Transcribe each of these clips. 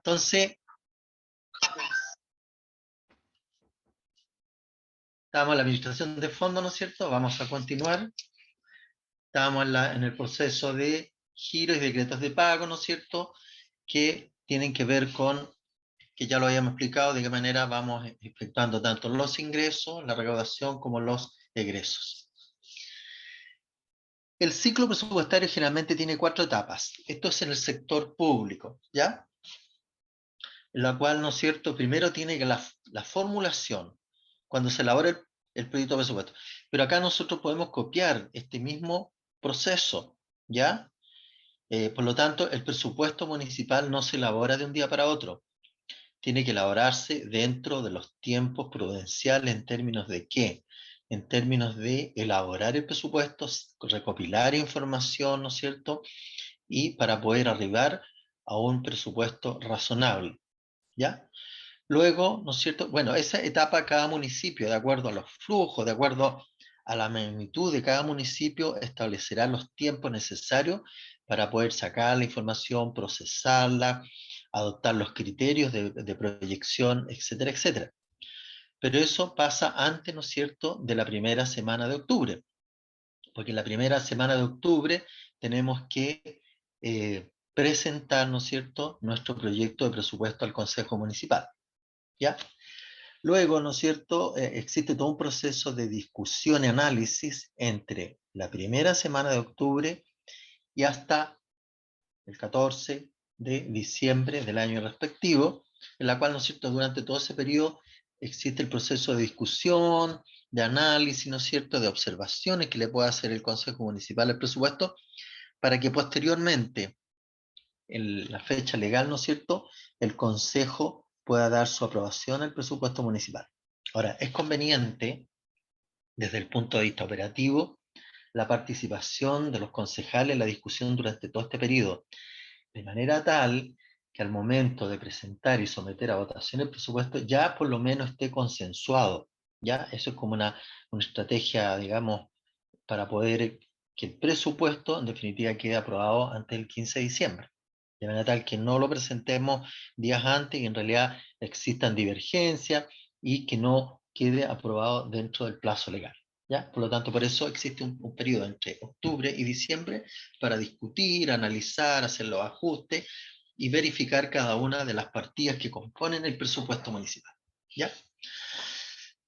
Entonces, estamos en la administración de fondos, ¿no es cierto? Vamos a continuar. Estamos en el proceso de giros y decretos de pago, ¿no es cierto? Que tienen que ver con, que ya lo habíamos explicado, de qué manera vamos efectuando tanto los ingresos, la recaudación, como los egresos. El ciclo presupuestario generalmente tiene 4 etapas. Esto es en el sector público, ¿ya? En la cual, ¿no es cierto?, primero tiene que la formulación, cuando se elabora el proyecto de presupuesto. Pero acá nosotros podemos copiar este mismo proceso, ¿ya? Por lo tanto, el presupuesto municipal no se elabora de un día para otro. Tiene que elaborarse dentro de los tiempos prudenciales. ¿En términos de qué? En términos de elaborar el presupuesto, recopilar información, ¿no es cierto? Y para poder arribar a un presupuesto razonable, ¿ya? Luego, ¿no es cierto? Bueno, esa etapa cada municipio, de acuerdo a los flujos, de acuerdo a la magnitud de cada municipio, establecerá los tiempos necesarios para poder sacar la información, procesarla, adoptar los criterios de proyección, etcétera, etcétera. Pero eso pasa antes, ¿no es cierto?, de la primera semana de octubre. Porque en la primera semana de octubre tenemos que presentar, ¿no es cierto?, nuestro proyecto de presupuesto al Consejo Municipal, ¿ya? Luego, ¿no es cierto?, existe todo un proceso de discusión y análisis entre la primera semana de octubre y hasta el 14 de diciembre del año respectivo, en la cual, ¿no es cierto?, durante todo ese periodo existe el proceso de discusión, de análisis, ¿no es cierto?, de observaciones que le pueda hacer el Consejo Municipal al presupuesto, para que posteriormente, en la fecha legal, ¿no es cierto?, el Consejo pueda dar su aprobación al presupuesto municipal. Ahora, es conveniente, desde el punto de vista operativo, la participación de los concejales en la discusión durante todo este periodo, de manera tal que al momento de presentar y someter a votación el presupuesto ya por lo menos esté consensuado, ¿ya? Eso es como una estrategia, digamos, para poder que el presupuesto en definitiva quede aprobado antes del 15 de diciembre. De manera tal que no lo presentemos días antes y en realidad existan divergencias y que no quede aprobado dentro del plazo legal, ¿ya? Por lo tanto, por eso existe un periodo entre octubre y diciembre para discutir, analizar, hacer los ajustes y verificar cada una de las partidas que componen el presupuesto municipal, ¿ya?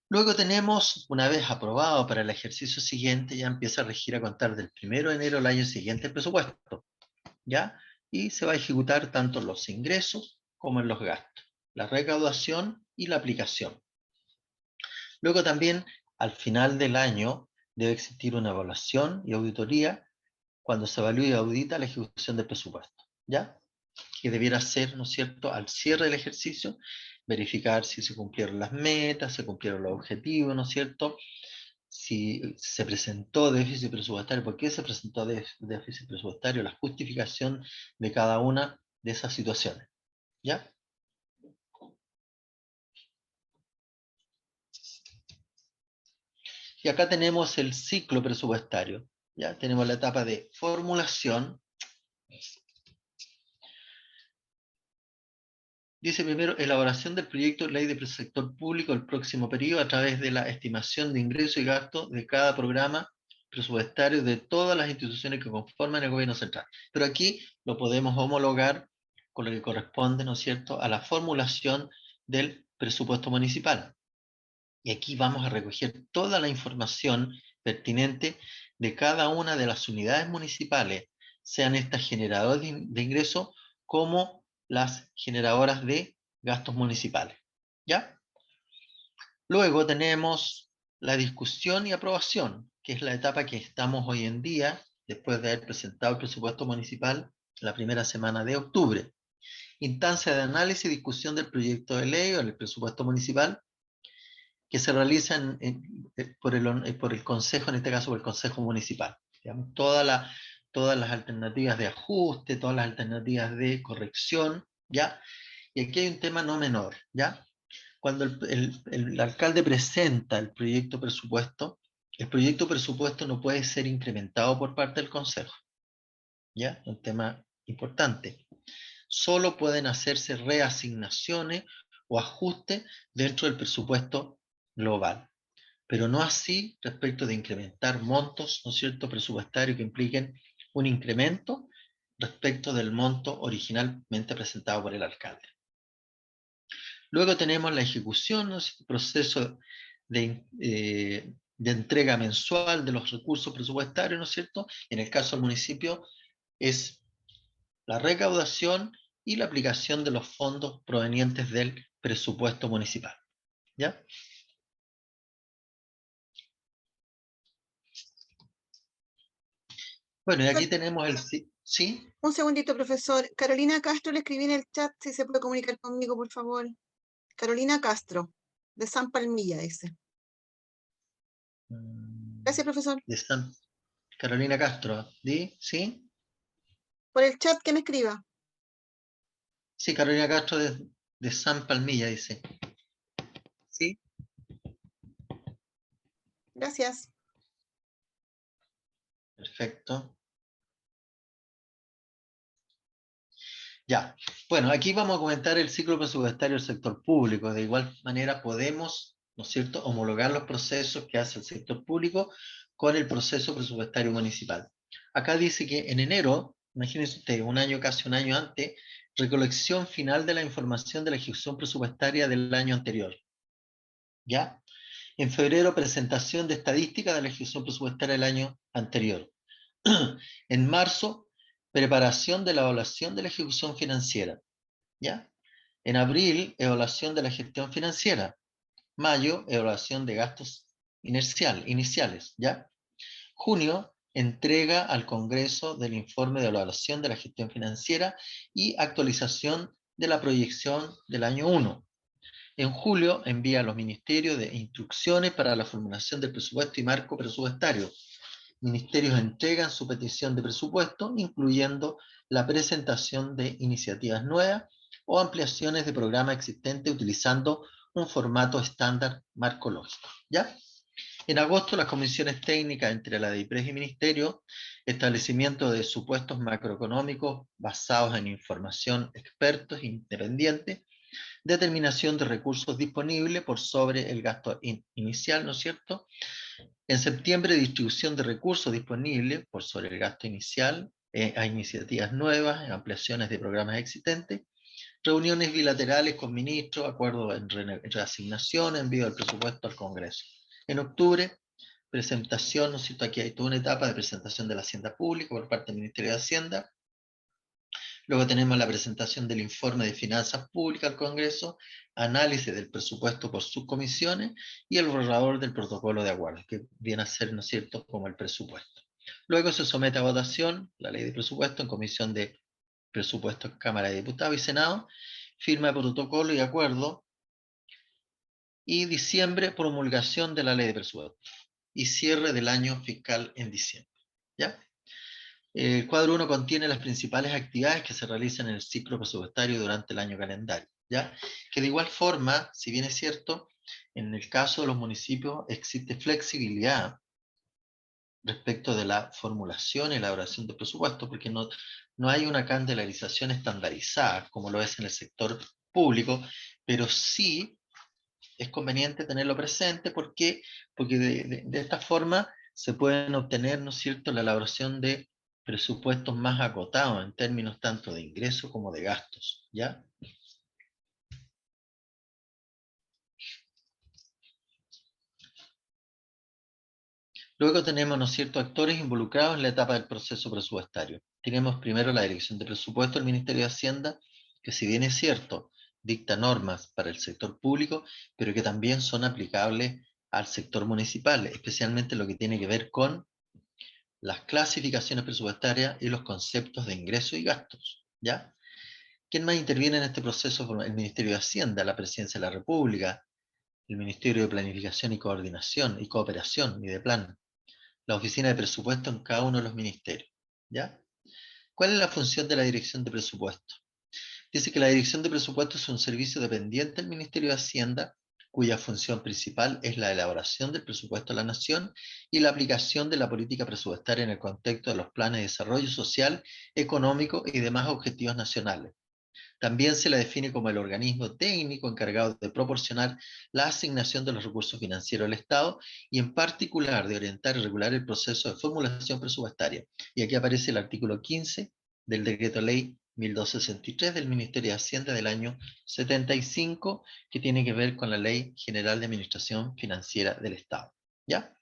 Luego tenemos, una vez aprobado para el ejercicio siguiente, ya empieza a regir a contar del 1 de enero del año siguiente el presupuesto, ¿ya? Y se va a ejecutar tanto los ingresos como en los gastos, la recaudación y la aplicación. Luego también, al final del año, debe existir una evaluación y auditoría cuando se evalúe y audita la ejecución del presupuesto, ¿ya? Que debiera ser, ¿no es cierto?, al cierre del ejercicio, verificar si se cumplieron las metas, se cumplieron los objetivos, ¿no es cierto?, si se presentó déficit presupuestario, por qué se presentó déficit presupuestario, la justificación de cada una de esas situaciones, ¿ya? Y acá tenemos el ciclo presupuestario, ¿ya? Tenemos la etapa de formulación. Dice primero, elaboración del proyecto de ley del sector público del próximo periodo a través de la estimación de ingresos y gastos de cada programa presupuestario de todas las instituciones que conforman el gobierno central. Pero aquí lo podemos homologar con lo que corresponde, ¿no es cierto?, a la formulación del presupuesto municipal. Y aquí vamos a recoger toda la información pertinente de cada una de las unidades municipales, sean estas generadoras de ingresos como las generadoras de gastos municipales, ¿ya? Luego tenemos la discusión y aprobación, que es la etapa que estamos hoy en día, después de haber presentado el presupuesto municipal la primera semana de octubre. Instancia de análisis y discusión del proyecto de ley o el presupuesto municipal, que se realiza por el Consejo, en este caso por el Consejo Municipal. Digamos, todas las alternativas de ajuste, todas las alternativas de corrección, ¿ya? Y aquí hay un tema no menor, ¿ya? Cuando el alcalde presenta el proyecto presupuesto no puede ser incrementado por parte del Consejo, ¿ya? Un tema importante. solo pueden hacerse reasignaciones o ajustes dentro del presupuesto global, pero no así respecto de incrementar montos, ¿no es cierto?, presupuestarios que impliquen un incremento respecto del monto originalmente presentado por el alcalde. Luego tenemos la ejecución, ¿no? El proceso de entrega mensual de los recursos presupuestarios, ¿no es cierto? En el caso del municipio es la recaudación y la aplicación de los fondos provenientes del presupuesto municipal. ¿Ya? Bueno, y aquí tenemos el... ¿Sí? Un segundito, profesor. Carolina Castro, le escribí en el chat si se puede comunicar conmigo, por favor. Carolina Castro, de San Palmilla, dice. Gracias, profesor. De Carolina Castro, ¿sí? Por el chat que me escriba. Sí, Carolina Castro de San Palmilla, dice. ¿Sí? Gracias. Perfecto. Ya, bueno, aquí vamos a comentar el ciclo presupuestario del sector público. De igual manera podemos, ¿no es cierto?, homologar los procesos que hace el sector público con el proceso presupuestario municipal. Acá dice que en enero, imagínense usted, casi un año antes, recolección final de la información de la ejecución presupuestaria del año anterior. ¿Ya? En febrero, presentación de estadística de la ejecución presupuestaria del año anterior. En marzo, preparación de la evaluación de la ejecución financiera. ¿Ya? En abril, evaluación de la gestión financiera. Mayo, evaluación de gastos iniciales. ¿Ya? Junio, entrega al Congreso del informe de evaluación de la gestión financiera y actualización de la proyección del año 1. En julio, envía a los ministerios de instrucciones para la formulación del presupuesto y marco presupuestario. Ministerios entregan su petición de presupuesto, incluyendo la presentación de iniciativas nuevas o ampliaciones de programas existentes utilizando un formato estándar marcológico. ¿Ya? En agosto, las comisiones técnicas entre la DIPRES y Ministerio, establecimiento de supuestos macroeconómicos basados en información expertos independientes, determinación de recursos disponibles por sobre el gasto inicial, ¿no es cierto? En septiembre, distribución de recursos disponibles por sobre el gasto inicial a iniciativas nuevas, ampliaciones de programas existentes, reuniones bilaterales con ministros, acuerdos en reasignación, envío del presupuesto al Congreso. En octubre, presentación, ¿no es cierto? Aquí hay toda una etapa de presentación de la Hacienda Pública por parte del Ministerio de Hacienda. Luego tenemos la presentación del informe de finanzas públicas al Congreso, análisis del presupuesto por subcomisiones y el borrador del protocolo de acuerdo, que viene a ser, ¿no es cierto?, como el presupuesto. Luego se somete a votación la ley de presupuesto en comisión de presupuestos, Cámara de Diputados y Senado, firma de protocolo y acuerdo, y diciembre, promulgación de la ley de presupuesto, y cierre del año fiscal en diciembre. ¿Ya? El cuadro 1 contiene las principales actividades que se realizan en el ciclo presupuestario durante el año calendario, ¿ya? Que de igual forma, si bien es cierto, en el caso de los municipios existe flexibilidad respecto de la formulación y elaboración del presupuesto, porque no hay una candidarización estandarizada como lo es en el sector público, pero sí es conveniente tenerlo presente porque de esta forma se pueden obtener, ¿no es cierto?, la elaboración de presupuestos más acotados en términos tanto de ingresos como de gastos, ¿ya? Luego tenemos, ¿no es cierto?, actores involucrados en la etapa del proceso presupuestario. Tenemos primero la Dirección de Presupuesto del Ministerio de Hacienda, que si bien es cierto, dicta normas para el sector público, pero que también son aplicables al sector municipal, especialmente lo que tiene que ver con las clasificaciones presupuestarias y los conceptos de ingresos y gastos, ¿ya? ¿Quién más interviene en este proceso? El Ministerio de Hacienda, la Presidencia de la República, el Ministerio de Planificación y Coordinación y Cooperación y de Plan, la Oficina de Presupuesto en cada uno de los ministerios, ¿ya? ¿Cuál es la función de la Dirección de Presupuesto? Dice que la Dirección de Presupuesto es un servicio dependiente del Ministerio de Hacienda, cuya función principal es la elaboración del presupuesto de la Nación y la aplicación de la política presupuestaria en el contexto de los planes de desarrollo social, económico y demás objetivos nacionales. También se la define como el organismo técnico encargado de proporcionar la asignación de los recursos financieros del Estado y en particular de orientar y regular el proceso de formulación presupuestaria. Y aquí aparece el artículo 15 del Decreto Ley 1263 del Ministerio de Hacienda del año 75, que tiene que ver con la Ley General de Administración Financiera del Estado. ¿Ya?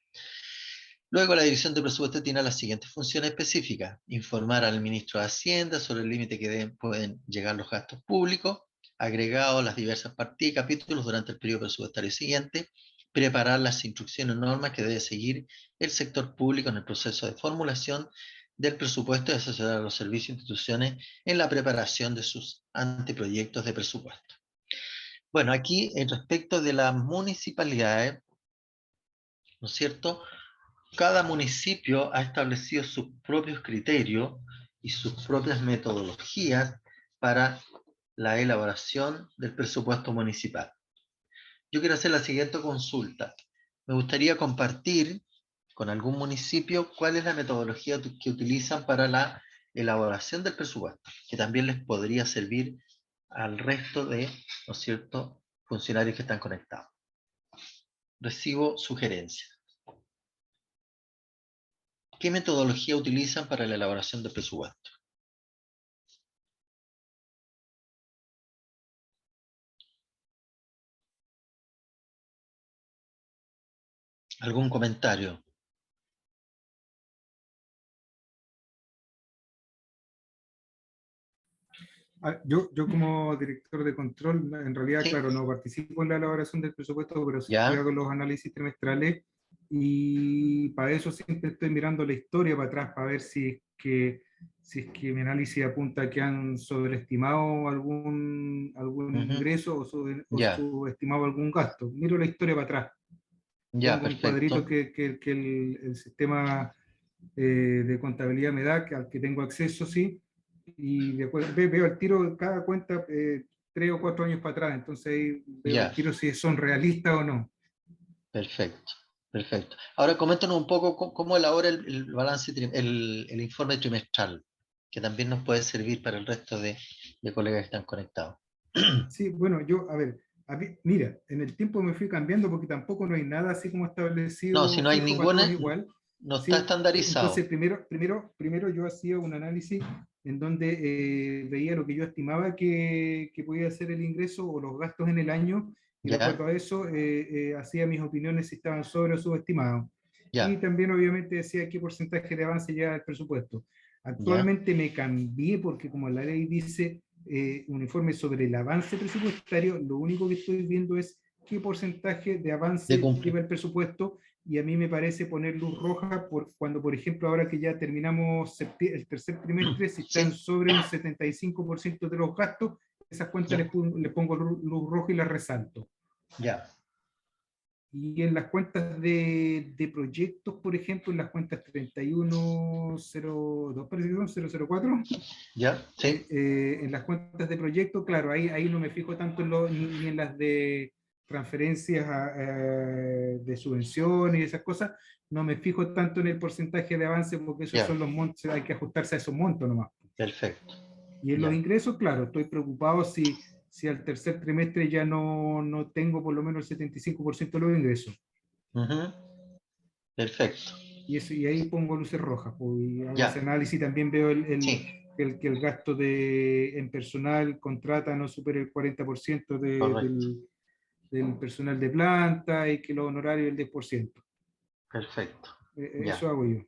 Luego, la Dirección de Presupuesto tiene las siguientes funciones específicas: informar al ministro de Hacienda sobre el límite que pueden llegar los gastos públicos, agregados a las diversas partidas y capítulos durante el periodo presupuestario siguiente, preparar las instrucciones y normas que debe seguir el sector público en el proceso de formulación del presupuesto y asesorar a los servicios e instituciones en la preparación de sus anteproyectos de presupuesto. Bueno, aquí respecto de las municipalidades, ¿no es cierto? Cada municipio ha establecido sus propios criterios y sus propias metodologías para la elaboración del presupuesto municipal. Yo quiero hacer la siguiente consulta. Me gustaría compartir con algún municipio cuál es la metodología que utilizan para la elaboración del presupuesto, que también les podría servir al resto de, ¿no es cierto?, funcionarios que están conectados. Recibo sugerencias. ¿Qué metodología utilizan para la elaboración del presupuesto? ¿Algún comentario? Yo como director de control, en realidad, Sí, claro, no participo en la elaboración del presupuesto, pero sí ya, hago los análisis trimestrales y para eso siempre estoy mirando la historia para atrás para ver si es que mi análisis apunta que han sobreestimado algún ujú, ingreso o ya, subestimado algún gasto. Miro la historia para atrás. ya, Tengo un cuadrito perfecto. que el sistema de contabilidad me da, al que tengo acceso, sí, y después veo el tiro cada cuenta 3 o 4 años para atrás, entonces ahí veo el Ya, tiro si son realistas o no. perfecto, perfecto. Ahora coméntanos un poco cómo elabora el balance, el informe trimestral, que también nos puede servir para el resto de colegas que están conectados. Sí, bueno, yo, a ver, mira, en el tiempo me fui cambiando porque tampoco no hay nada así como No, si establecido no hay fijo para todos ninguna, igual. no está Sí, entonces estandarizado. primero yo hacía un análisis en donde veía lo que yo estimaba que podía ser el ingreso o los gastos en el año, y de Ya, acuerdo a eso hacía mis opiniones si estaban sobre o subestimados. Y ya, también obviamente decía qué porcentaje de avance lleva el presupuesto. ya, Actualmente me cambié porque como la ley dice un informe sobre el avance presupuestario, lo único que estoy viendo es qué porcentaje de de avance cumple. lleva el presupuesto, y a mí me parece poner luz roja cuando, por ejemplo, ahora que ya terminamos el tercer trimestre, si están Sí, sobre un 75% de los gastos, esas cuentas ya, les pongo luz roja y las resalto. ya, Y en las cuentas de proyectos, por ejemplo, en las cuentas 3102, parece que son 004, ya, sí, en las cuentas de proyecto, claro, ahí no me fijo tanto ni en las de transferencias de subvenciones y esas cosas, no me fijo tanto en el porcentaje de avance porque esos ya, son los montos, hay que ajustarse a esos montos nomás. perfecto. Y en los Ya, ingresos, claro, estoy preocupado si al tercer trimestre ya no tengo por lo menos el 75% de los ingresos. ujú, perfecto. Y ahí pongo luces rojas, pues, y hago ese Ya, análisis. También veo sí, que el gasto en personal contrata no supere el 40% correcto, del personal de planta, y que los honorarios el 10%. perfecto. Eso Ya. hago yo.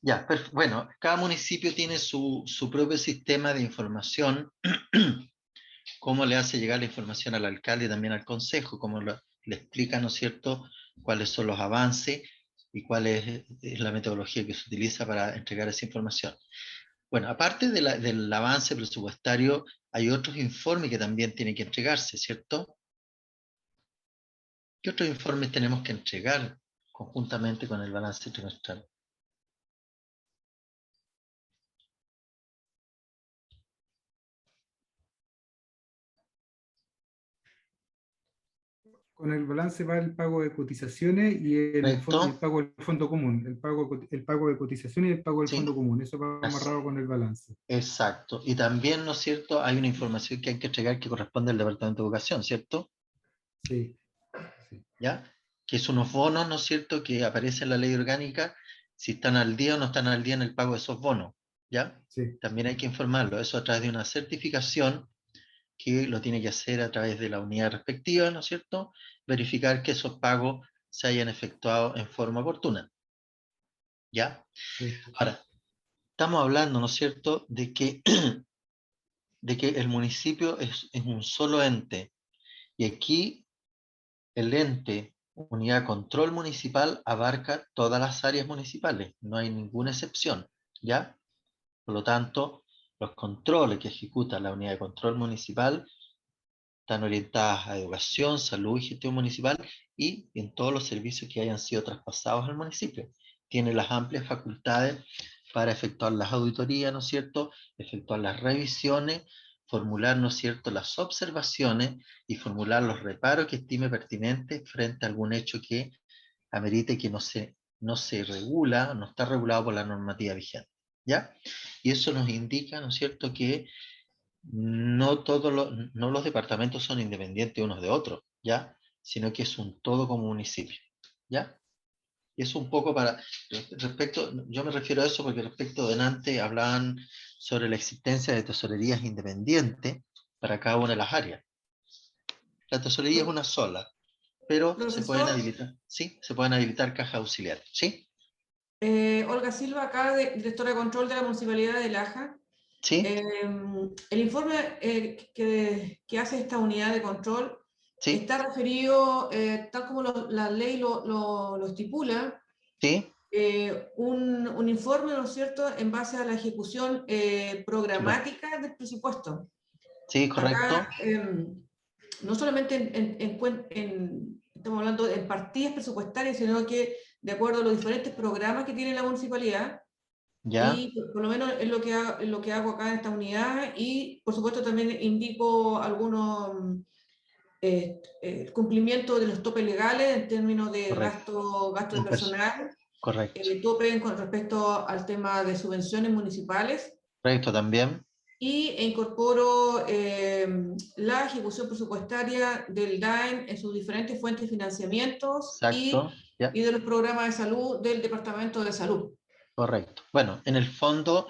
Ya, bueno, cada municipio tiene su propio sistema de información, cómo le hace llegar la información al alcalde y también al consejo, cómo le explica, ¿no es cierto?, cuáles son los avances y cuál es la metodología que se utiliza para entregar esa información. Bueno, aparte del avance presupuestario, hay otros informes que también tienen que entregarse, ¿cierto? ¿Qué otros informes tenemos que entregar conjuntamente con el balance trimestral? Con el balance va el pago de cotizaciones y y el ¿correcto? pago del fondo común, el pago de cotizaciones y el pago del Sí, fondo común, eso va así. amarrado con el balance. Exacto. Y también, ¿no es cierto? Hay una información que hay que entregar que corresponde al Departamento de Educación, ¿cierto? Sí, sí, ¿Ya? Que es unos bonos, ¿no es cierto?, que aparecen en la ley orgánica, si están al día o no están al día en el pago de esos bonos, ¿ya? sí. También hay que informarlo, eso a través de una certificación que lo tiene que hacer a través de la unidad respectiva, ¿no es cierto? Verificar que esos pagos se hayan efectuado en forma oportuna, ¿ya? Sí. Ahora, estamos hablando, ¿no es cierto?, de que el municipio es un solo ente, y aquí el ente Unidad de Control Municipal abarca todas las áreas municipales, no hay ninguna excepción, ¿ya? Por lo tanto, los controles que ejecuta la Unidad de Control Municipal están orientadas a educación, salud y gestión municipal y en todos los servicios que hayan sido traspasados al municipio. Tiene las amplias facultades para efectuar las auditorías, ¿no es cierto?, efectuar las revisiones, formular, ¿no es cierto?, las observaciones y formular los reparos que estime pertinentes frente a algún hecho que amerite que no se regula, no está regulado por la normativa vigente, ¿ya? Y eso nos indica, ¿no es cierto?, que no los departamentos son independientes unos de otros, ¿ya? Sino que es un todo como municipio, ¿ya? Y es un poco respecto, yo me refiero a eso porque respecto de antes hablaban sobre la existencia de tesorerías independientes para cada una de las áreas. La tesorería es una sola, pero se pueden Profesor, habilitar, ¿sí? Se pueden habilitar cajas auxiliares, ¿sí? Olga Silva, acá, directora de control de la Municipalidad de Laja. ¿Sí? El informe que hace esta unidad de control ¿Sí? está referido, tal como la ley lo estipula, ¿Sí? un informe, ¿no es cierto?, en base a la ejecución Súper. programática del presupuesto. ¿Sí? Acá, ¿Correcto? no solamente estamos hablando en partidas presupuestarias, sino que de acuerdo a los diferentes programas que tiene la municipalidad, ¿Ya? y por lo menos es lo que hago acá en esta unidad, y por supuesto también indico algunos cumplimiento de los topes legales en términos de Correcto. gasto de personal, Correcto. tope con respecto al tema de subvenciones municipales, Correcto también. e incorporo la ejecución presupuestaria del DAEM en sus diferentes fuentes de financiamientos Exacto. ¿Ya? y de los programas de salud del Departamento de Salud. Correcto. Bueno, en el fondo,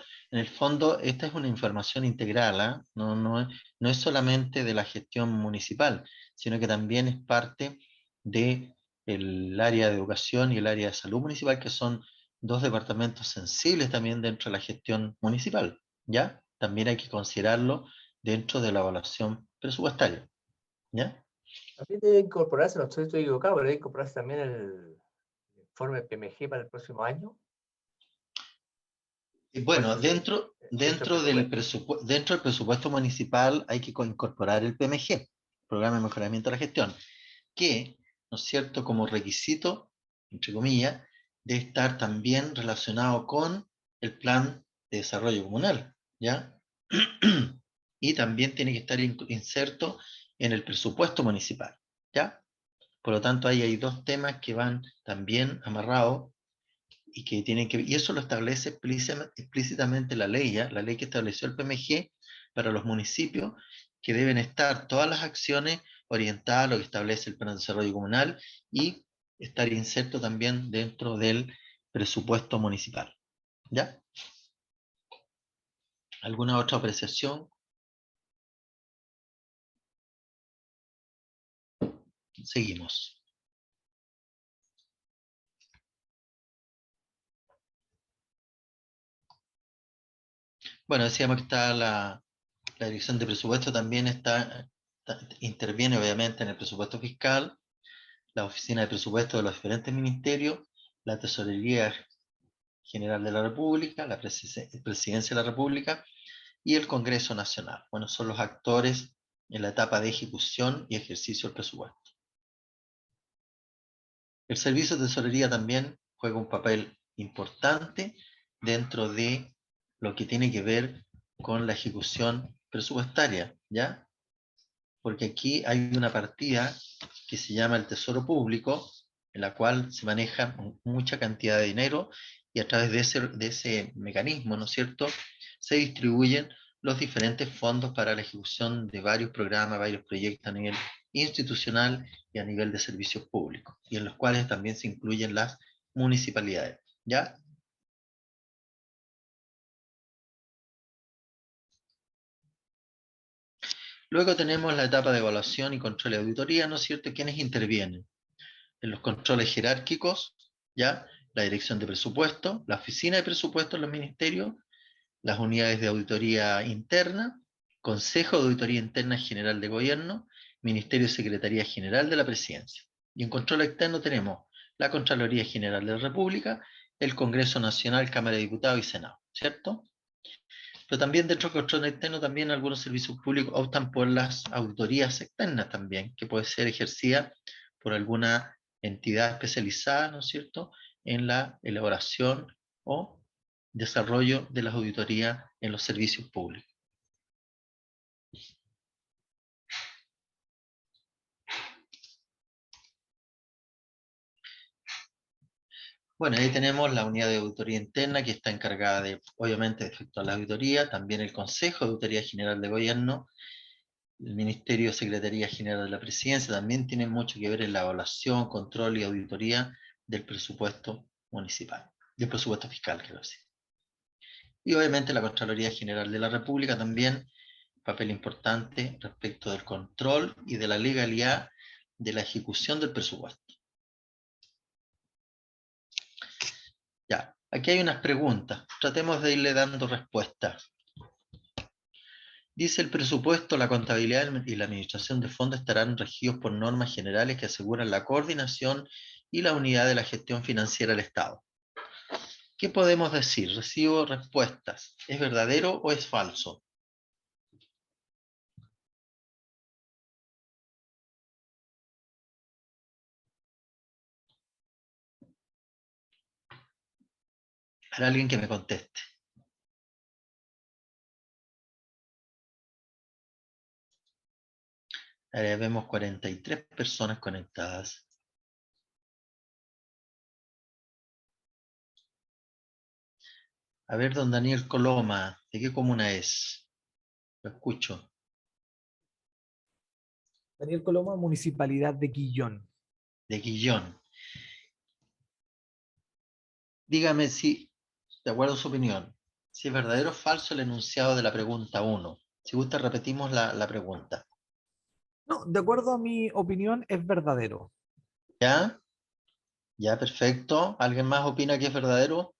esta es una información integral, ¿ah? No es solamente de la gestión municipal, sino que también es parte de el área de educación y el área de salud municipal, que son dos departamentos sensibles también dentro de la gestión municipal, ¿ya? También hay que considerarlo dentro de la evaluación presupuestaria, ¿ya? También debe incorporarse, no estoy equivocado, pero debe incorporarse también el informe PMG para el próximo año. Y ¿O bueno, eso se- dentro del presupuesto? dentro del presupuesto municipal hay que incorporar el PMG, Programa de Mejoramiento de la Gestión, que, ¿no es cierto?, como requisito, entre comillas, debe estar también relacionado con el Plan de Desarrollo Comunal, ¿ya? Y también tiene que estar inserto en el presupuesto municipal, ¿ya? Por lo tanto, ahí hay dos temas que van también amarrados y que tienen que, y eso lo establece explícitamente la ley, ¿ya? La ley que estableció el PMG para los municipios, que deben estar todas las acciones orientadas a lo que establece el Plan de Desarrollo Comunal y estar inserto también dentro del presupuesto municipal, ¿ya? ¿Alguna otra apreciación? Seguimos. Bueno, decíamos que está la dirección de presupuesto también interviene obviamente en el presupuesto fiscal, la oficina de presupuesto de los diferentes ministerios, la tesorería general de la República, la presidencia de la República y el Congreso Nacional. Bueno, son los actores en la etapa de ejecución y ejercicio del presupuesto. El servicio de tesorería también juega un papel importante dentro de lo que tiene que ver con la ejecución presupuestaria, ¿ya? porque aquí hay una partida que se llama el Tesoro Público, en la cual se maneja mucha cantidad de dinero y a través de ese mecanismo, ¿no es cierto?, se distribuyen los diferentes fondos para la ejecución de varios programas, varios proyectos a nivel institucional y a nivel de servicios públicos, y en los cuales también se incluyen las municipalidades, ¿ya? Luego tenemos la etapa de evaluación y control y auditoría, ¿no es cierto?, quienes intervienen en los controles jerárquicos, ¿ya? La dirección de presupuesto, la oficina de presupuesto en los ministerios, las unidades de auditoría interna, Consejo de Auditoría Interna General de Gobierno, Ministerio y Secretaría General de la Presidencia. Y en control externo tenemos la Contraloría General de la República, el Congreso Nacional, Cámara de Diputados y Senado, ¿cierto? Pero también dentro del control externo también algunos servicios públicos optan por las auditorías externas también, que puede ser ejercida por alguna entidad especializada, ¿no es cierto?, en la elaboración o desarrollo de las auditorías en los servicios públicos. Bueno, ahí tenemos la unidad de auditoría interna que está encargada de, obviamente, de efectuar la auditoría, también el Consejo de Auditoría General de Gobierno, el Ministerio de Secretaría General de la Presidencia, también tienen mucho que ver en la evaluación, control y auditoría del presupuesto municipal, del presupuesto fiscal, quiero decir. Y obviamente la Contraloría General de la República también, papel importante respecto del control y de la legalidad de la ejecución del presupuesto. Ya, aquí hay unas preguntas, tratemos de irle dando respuestas. Dice el presupuesto, la contabilidad y la administración de fondos estarán regidos por normas generales que aseguran la coordinación y la unidad de la gestión financiera del Estado. ¿Qué podemos decir? Recibo respuestas. ¿Es verdadero o es falso? Para alguien que me conteste. Vemos 43 personas conectadas. A ver, don Daniel Coloma, ¿de qué comuna es? Lo escucho. Daniel Coloma, Municipalidad de Quillón. De Quillón. Dígame si, de acuerdo a su opinión, si es verdadero o falso el enunciado de la pregunta 1. Si gusta, repetimos la pregunta. No, de acuerdo a mi opinión, es verdadero. ¿Ya? Ya, perfecto. ¿Alguien más opina que es verdadero?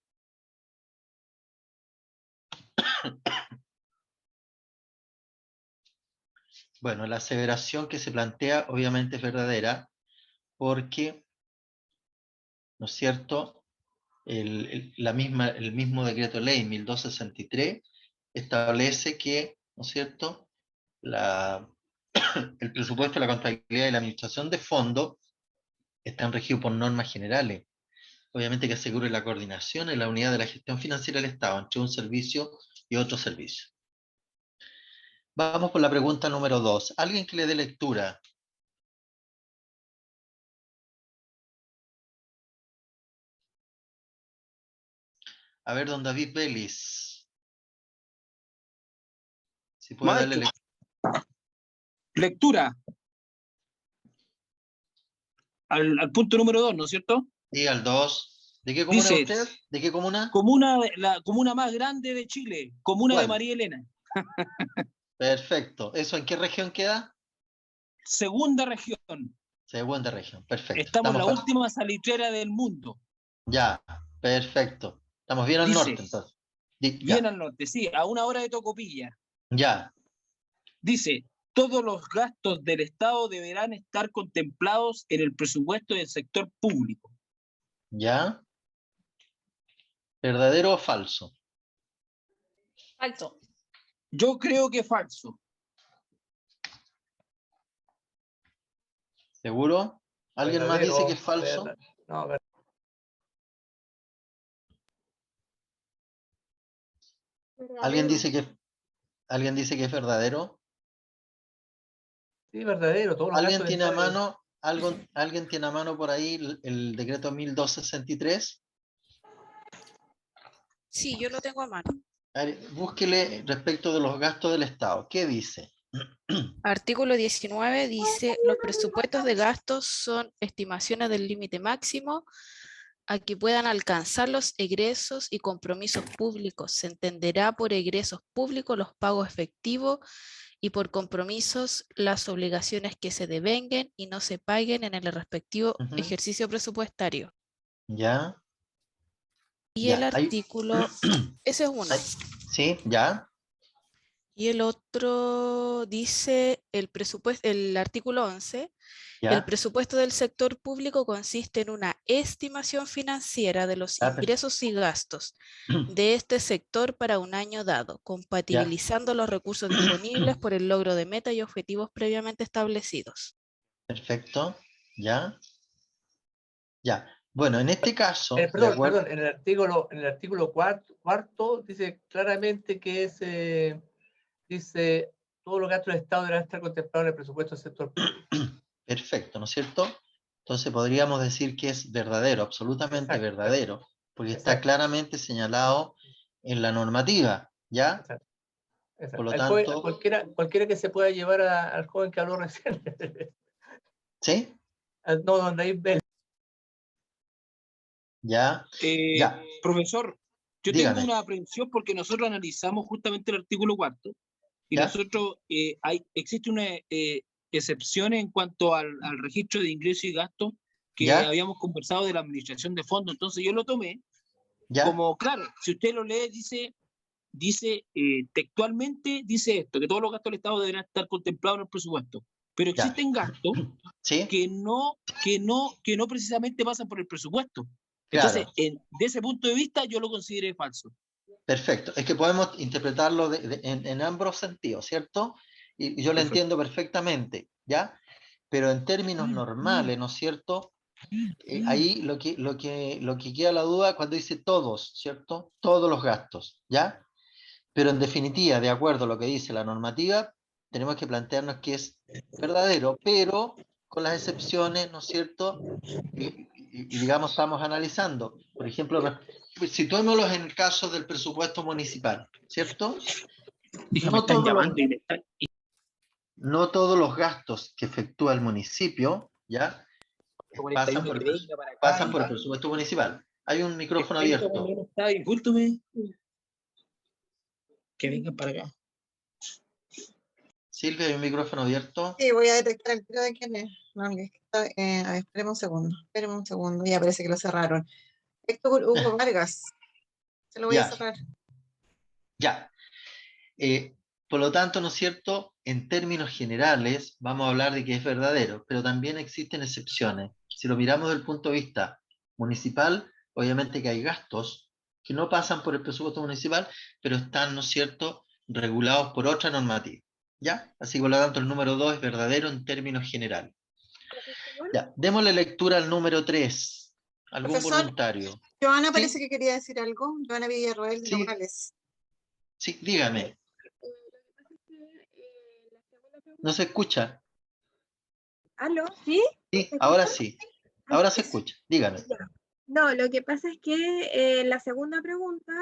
Bueno, la aseveración que se plantea obviamente es verdadera porque, ¿no es cierto?, el mismo decreto ley 1263 establece que, ¿no es cierto?, el presupuesto, la contabilidad y la administración de fondos están regidos por normas generales, obviamente que asegure la coordinación en la unidad de la gestión financiera del Estado entre un servicio y otro servicio. Vamos por la pregunta número 2. ¿Alguien que le dé lectura? A ver, don David Vélez. Si puede darle lectura. Lectura. Al punto número 2, ¿no es cierto? Sí, al 2. ¿De qué comuna Dice, es usted? ¿De qué comuna? la comuna más grande de Chile, comuna de ¿Cuál? María Elena. Perfecto. ¿Eso en qué región queda? Segunda región. Segunda región. Perfecto. Estamos la última salitrera del mundo. Ya, perfecto. Estamos bien al Dice, norte, entonces. Bien al norte, sí, a 1 hora de Tocopilla. Ya. Dice, todos los gastos del Estado deberán estar contemplados en el presupuesto del sector público. ¿Ya? ¿Verdadero o falso? Falso. Yo creo que falso. ¿Seguro? ¿Alguien más dice que es falso? No, ¿Alguien Verdadero. dice que es verdadero? Sí, verdadero, todos los ¿Alguien gastos tiene a dentro de- mano, alguien tiene a mano por ahí el decreto 1263? Sí, yo lo tengo a mano. A ver, búsquele respecto de los gastos del Estado. ¿Qué dice? Artículo 19 dice, los presupuestos de gastos son estimaciones del límite máximo a que puedan alcanzar los egresos y compromisos públicos. Se entenderá por egresos públicos los pagos efectivos y por compromisos las obligaciones que se devenguen y no se paguen en el respectivo Ujú. ejercicio presupuestario. ¿Ya? Y el Ya. artículo, ese es uno. Sí, ya. Y el otro dice el artículo 11, el Ya. presupuesto del sector público consiste en una estimación financiera de los Ya, ingresos y gastos de este sector para un año dado, Ya. compatibilizando los recursos disponibles por el logro de metas y objetivos previamente establecidos. Perfecto. Ya. Ya. Bueno, en este caso, de Perdón, acuerdo. perdón, en el artículo cuarto dice claramente que dice todos los gastos del Estado deberán estar contemplados en el presupuesto del sector público. Perfecto, ¿no es cierto? Entonces podríamos decir que es verdadero, absolutamente Exacto, verdadero, porque está exacto, claramente señalado en la normativa, ¿ya? exacto, Por exacto. lo Al joven- tanto, cualquiera que se pueda llevar al joven que habló recién. ¿sí? No, donde hay Ya, ya, Profesor, yo tengo dígame, una aprehensión porque nosotros analizamos justamente el artículo 4 y ¿ya? nosotros existe una excepción en cuanto al registro de ingresos y gastos que ¿Ya? habíamos conversado de la administración de fondos. Entonces yo lo tomé ¿Ya? como, claro, si usted lo lee, dice textualmente, dice esto, que todos los gastos del Estado deberán estar contemplados en el presupuesto. Pero Ya. existen gastos ¿Sí? que no precisamente pasan por el presupuesto. Claro, Entonces, de ese punto de vista, yo lo consideré falso. perfecto. Es que podemos interpretarlo en ambos sentidos, ¿cierto? Y yo lo Perfecto. entiendo perfectamente, ¿ya? Pero en términos normales, ¿no es cierto? Ahí lo que queda la duda cuando dice todos, ¿cierto? Todos los gastos, ¿ya? Pero en definitiva, de acuerdo a lo que dice la normativa, tenemos que plantearnos que es verdadero, pero con las excepciones, ¿no es cierto? Y digamos, estamos analizando. Por ejemplo, situémoslos en el caso del presupuesto municipal, ¿cierto? Dígame, No están todos los, llamando y me están... no todos los gastos que efectúa el municipio, ¿ya? Pasan 41 por que el, venga para acá. pasan por el presupuesto municipal. Hay un Que micrófono venga cuando abierto. no está, discúlpeme. Que venga para acá. Silvia, hay un micrófono abierto. Sí, voy a detectar el tiro de quién es. No, que está, a ver, espéreme un segundo, ya parece que lo cerraron. Héctor Hugo Vargas, se lo voy a Ya, cerrar. ya. Por lo tanto, ¿no es cierto? En términos generales, vamos a hablar de que es verdadero, pero también existen excepciones. Si lo miramos desde el punto de vista municipal, obviamente que hay gastos que no pasan por el presupuesto municipal, pero están, ¿no es cierto?, regulados por otra normativa. ¿Ya? Así que por lo tanto el número 2 es verdadero en términos generales. Ya, démosle lectura al número 3. ¿Algún Profesor, voluntario? Joana ¿Sí? parece que quería decir algo. Joana Villarroel de Sí, Nogales. sí, dígame. No se escucha. ¿Aló? ¿Sí? Sí, ¿Me ahora escuchan? sí. Ah, Ahora se eso. escucha. Dígame. Ya. No, lo que pasa es que la segunda pregunta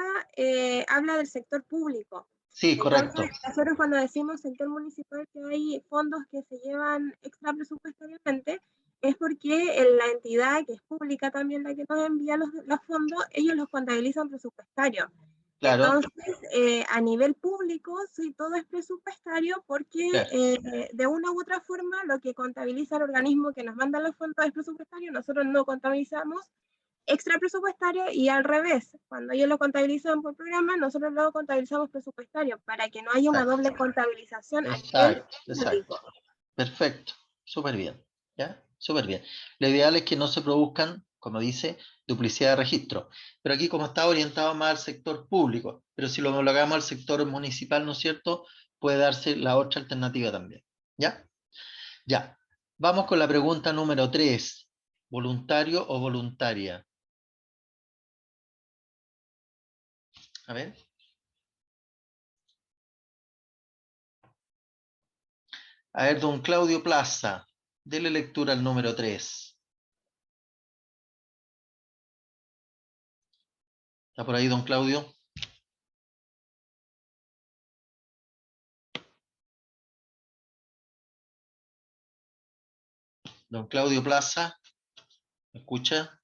habla del sector público. Sí, Entonces, correcto. nosotros cuando decimos sector municipal que hay fondos que se llevan extra presupuestariamente, es porque la entidad que es pública también la que nos envía los fondos, ellos los contabilizan presupuestarios. Claro, Entonces, a nivel público, sí, todo es presupuestario porque claro. de una u otra forma lo que contabiliza el organismo que nos manda los fondos es presupuestario, nosotros no contabilizamos extra presupuestario y al revés, cuando ellos lo contabilizan por programa, nosotros luego contabilizamos presupuestario para que no haya una Exacto, doble contabilización a nivel exacto, público. exacto. Perfecto. Súper bien. ¿Ya? Súper bien. Lo ideal es que no se produzcan, como dice, duplicidad de registro. Pero aquí, como está orientado más al sector público, pero si lo homologamos al sector municipal, ¿no es cierto? Puede darse la otra alternativa también. ¿Ya? Ya. Vamos con la pregunta número 3. ¿Voluntario o voluntaria? A ver. A ver, don Claudio Plaza, dele lectura al número 3. ¿Está por ahí, don Claudio? Don Claudio Plaza, ¿me escucha?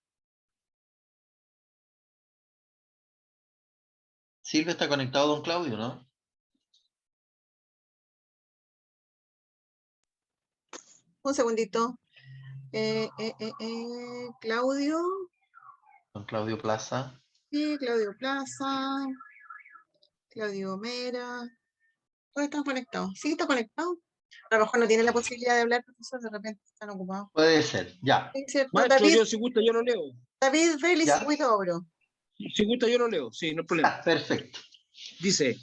Silvia está conectado, don Claudio, ¿no? Un segundito. Claudio. Don Claudio Plaza. Sí, Claudio Plaza. Claudio Mera. Todos están conectados. Sí, está conectado. A lo mejor no tiene la posibilidad de hablar, profesor, de repente están ocupados. Puede ser, ya. Sí, cierto. Maestro, David, yo si gusta yo lo leo. David Félix Ya. Huidobro. Si gusta yo lo leo, sí, no hay problema. Ah, perfecto. Dice,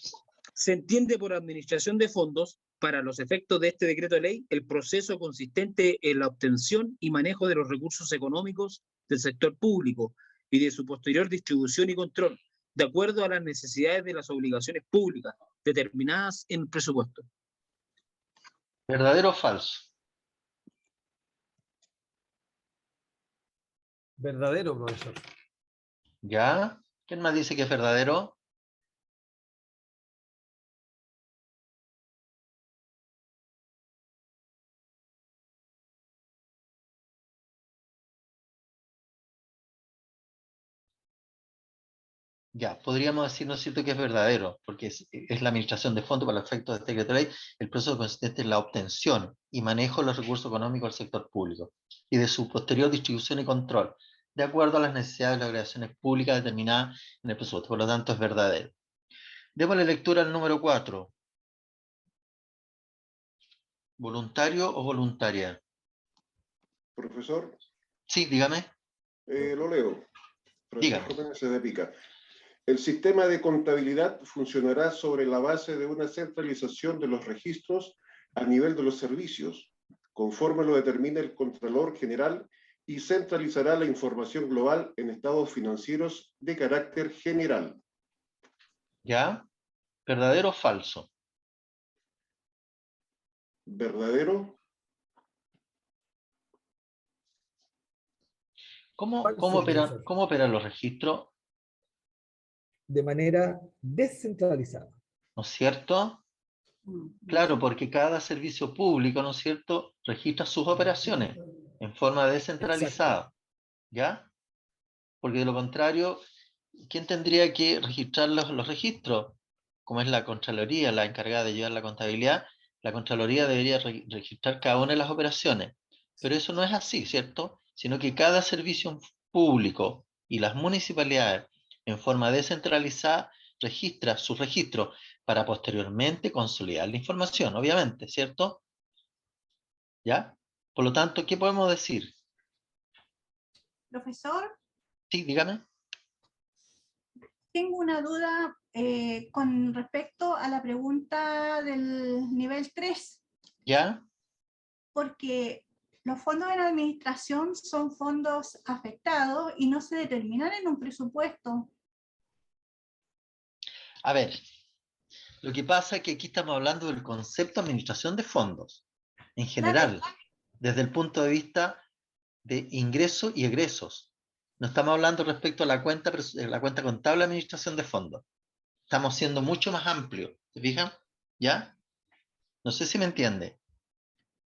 se entiende por administración de fondos, para los efectos de este decreto de ley, el proceso consistente en la obtención y manejo de los recursos económicos del sector público y de su posterior distribución y control, de acuerdo a las necesidades de las obligaciones públicas determinadas en el presupuesto. ¿Verdadero o falso? Verdadero, profesor. ¿Ya? ¿Quién más dice que es verdadero? Ya, podríamos decir, ¿no es cierto?, que es verdadero, porque es la administración de fondos para los efectos de este decreto de ley, el proceso consistente en la obtención y manejo de los recursos económicos del sector público y de su posterior distribución y control, de acuerdo a las necesidades de las obligaciones públicas determinadas en el presupuesto. Por lo tanto, es verdadero. Démosle lectura al número 4. ¿Voluntario o voluntaria? Profesor, Sí, dígame. lo leo. Dígame. Francisco Meneses de Pica. El sistema de contabilidad funcionará sobre la base de una centralización de los registros a nivel de los servicios, conforme lo determina el Contralor General, y centralizará la información global en estados financieros de carácter general. ¿Ya? ¿Verdadero o falso? ¿Verdadero? Falso, ¿Cómo profesor. operan los registros? De manera descentralizada. ¿No es cierto? Claro, porque cada servicio público, ¿no es cierto?, registra sus operaciones en forma descentralizada. ¿Ya? Porque de lo contrario, ¿quién tendría que registrar los registros? Como es la Contraloría la encargada de llevar la contabilidad, la Contraloría debería registrar cada una de las operaciones. Pero eso no es así, ¿cierto? Sino que cada servicio público y las municipalidades, en forma descentralizada, registra sus registros para posteriormente consolidar la información, obviamente, ¿cierto? ¿Ya? Por lo tanto, ¿qué podemos decir? Profesor, Sí, dígame. tengo una duda con respecto a la pregunta del nivel 3, ¿Ya? porque los fondos en administración son fondos afectados y no se determinan en un presupuesto. A ver, lo que pasa es que aquí estamos hablando del concepto de administración de fondos, en general, desde el punto de vista de ingresos y egresos. No estamos hablando respecto a la cuenta contable de administración de fondos. Estamos siendo mucho más amplios, ¿se fijan? ¿Ya? No sé si me entiende.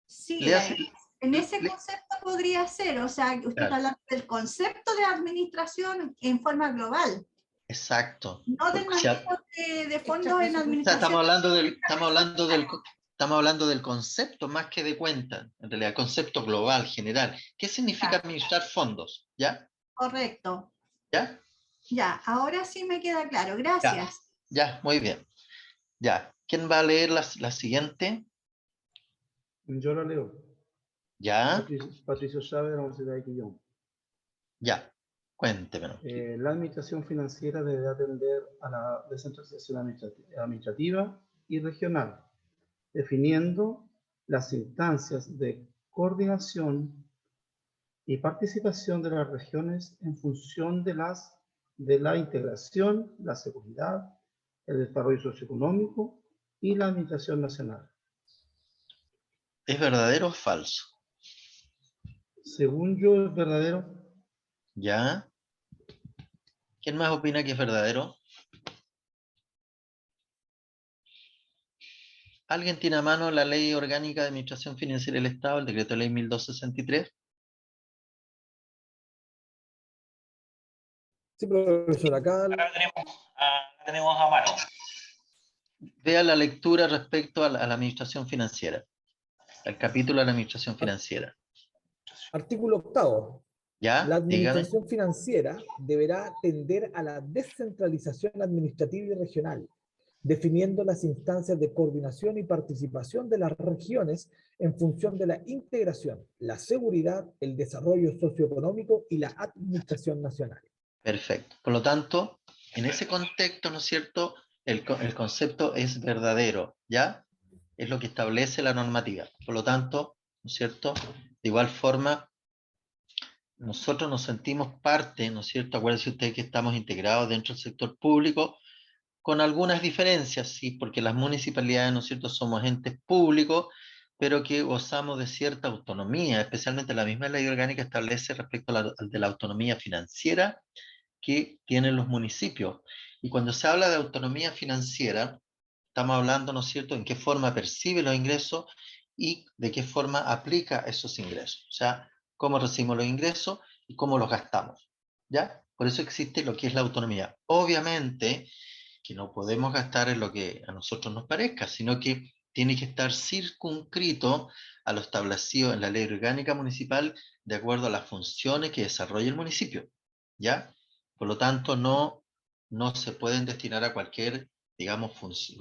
Sí, Léase- en ese concepto podría ser, o sea, usted está hablando del concepto de administración en forma global, Exacto. no del Porque manejo de fondos en o sea, administración. estamos hablando del concepto más que de cuenta, en realidad, concepto global, general. ¿Qué significa administrar fondos? ¿Ya? Correcto. ¿Ya? Ya, ahora sí me queda claro. Gracias. Ya, muy bien. Ya. ¿Quién va a leer la siguiente? Yo lo leo. ¿Ya? Patricio Chávez de la Universidad de Quillón. Ya. Cuénteme. La administración financiera debe atender a la descentralización administrativa y regional, definiendo las instancias de coordinación y participación de las regiones en función de la integración, la seguridad, el desarrollo socioeconómico y la administración nacional. ¿Es verdadero o falso? Según yo es verdadero. ¿Ya? ¿Quién más opina que es verdadero? ¿Alguien tiene a mano la Ley Orgánica de Administración Financiera del Estado, el Decreto de Ley 1263? Sí, profesor, acá La tenemos a mano. Vea la lectura respecto a la administración financiera. El capítulo de la administración financiera. artículo 8. ¿Ya? La Dígame. administración financiera deberá tender a la descentralización administrativa y regional, definiendo las instancias de coordinación y participación de las regiones en función de la integración, la seguridad, el desarrollo socioeconómico y la administración nacional. Perfecto. Por lo tanto, en ese contexto, ¿no es cierto?, el concepto es verdadero, ¿ya? Es lo que establece la normativa. Por lo tanto, ¿no es cierto?, de igual forma, nosotros nos sentimos parte, ¿no es cierto? Acuérdense ustedes que estamos integrados dentro del sector público, con algunas diferencias, sí, porque las municipalidades, ¿no es cierto?, somos entes públicos, pero que gozamos de cierta autonomía, especialmente la misma ley orgánica establece respecto a de la autonomía financiera que tienen los municipios. Y cuando se habla de autonomía financiera, estamos hablando, ¿no es cierto?, en qué forma percibe los ingresos y de qué forma aplica esos ingresos. O sea, cómo recibimos los ingresos y cómo los gastamos, ¿ya? Por eso existe lo que es la autonomía. Obviamente que no podemos gastar en lo que a nosotros nos parezca, sino que tiene que estar circunscrito a lo establecido en la ley orgánica municipal de acuerdo a las funciones que desarrolla el municipio, ¿ya? Por lo tanto, no se pueden destinar a cualquier, digamos,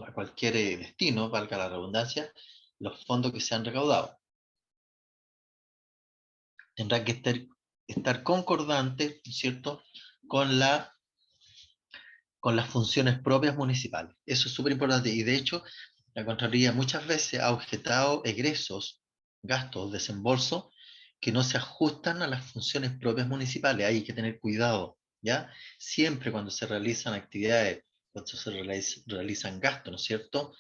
a cualquier destino, valga la redundancia, los fondos que se han recaudado. Tendrán que estar concordantes, ¿no es cierto?, con las funciones propias municipales. Eso es súper importante. Y de hecho, la Contraloría muchas veces ha objetado egresos, gastos, desembolsos, que no se ajustan a las funciones propias municipales. Hay que tener cuidado, ¿ya? Siempre cuando se realizan actividades, cuando se realizan gastos, ¿no es cierto?,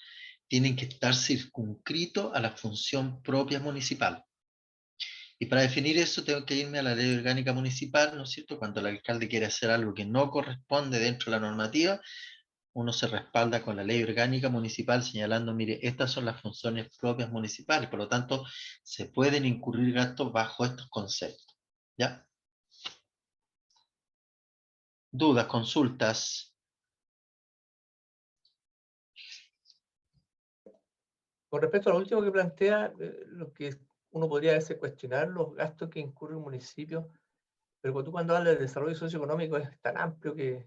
tienen que estar circunscritos a la función propia municipal. Y para definir eso tengo que irme a la ley orgánica municipal, ¿no es cierto? Cuando el alcalde quiere hacer algo que no corresponde dentro de la normativa, uno se respalda con la ley orgánica municipal señalando, mire, estas son las funciones propias municipales, por lo tanto, se pueden incurrir gastos bajo estos conceptos, ¿ya? ¿Dudas, consultas? Con respecto a lo último que plantea, lo que uno podría veces cuestionar los gastos que incurre un municipio, pero cuando hablas de desarrollo socioeconómico es tan amplio que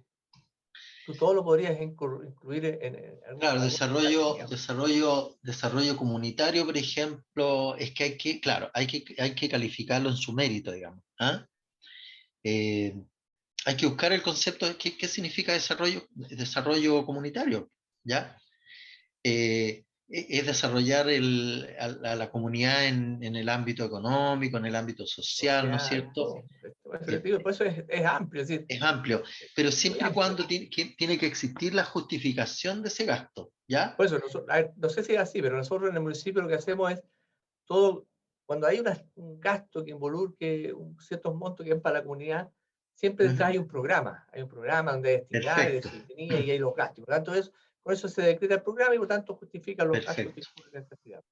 tú todo lo podrías incluir en claro, desarrollo comunitario, por ejemplo, es que hay que calificarlo en su mérito, digamos. ¿Ah? Hay que buscar el concepto de qué significa desarrollo comunitario, ¿ya? Es desarrollar a la comunidad en el ámbito económico, en el ámbito social, ¿no es cierto? Por eso es amplio. Es amplio, pero siempre y cuando tiene que existir la justificación de ese gasto, ¿ya? Por eso, no sé si es así, pero nosotros en el municipio lo que hacemos es todo, cuando hay un gasto que involucre ciertos montos que es para la comunidad, siempre detrás hay un programa donde hay actividades definidas y hay los gastos. Por lo tanto, por eso se decreta el programa y por tanto justifica los gastos que incurren en esta actividad.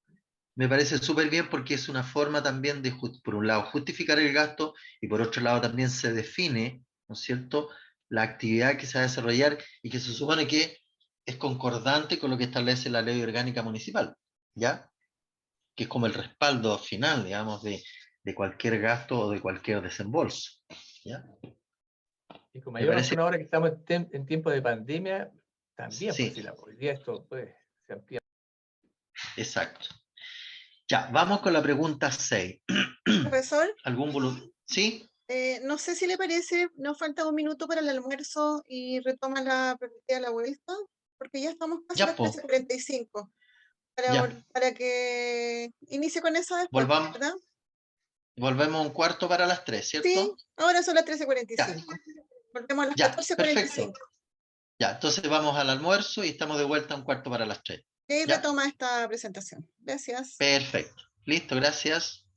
Me parece súper bien porque es una forma también de, por un lado, justificar el gasto y por otro lado también se define, ¿no es cierto?, la actividad que se va a desarrollar y que se supone que es concordante con lo que establece la ley orgánica municipal, ¿ya? Que es como el respaldo final, digamos, de cualquier gasto o de cualquier desembolso, ¿ya? Y con mayor razón ahora que estamos en tiempo de pandemia, también, sí. Pues, hoy día esto se amplía. Exacto. Ya, vamos con la pregunta 6. Profesor. ¿Algún volumen? ¿Sí? No sé si le parece, nos falta un minuto para el almuerzo y retoma la perspectiva a la vuelta, porque ya estamos casi a las 13:45. Para que inicie con eso después, ¿verdad? Volvemos un cuarto para las 3, ¿cierto? Sí, ahora son las 13:45. Volvemos a las 14:45. Ya, entonces vamos al almuerzo y estamos de vuelta un cuarto para las 3. Y retoma esta presentación. Gracias. Perfecto. Listo, gracias.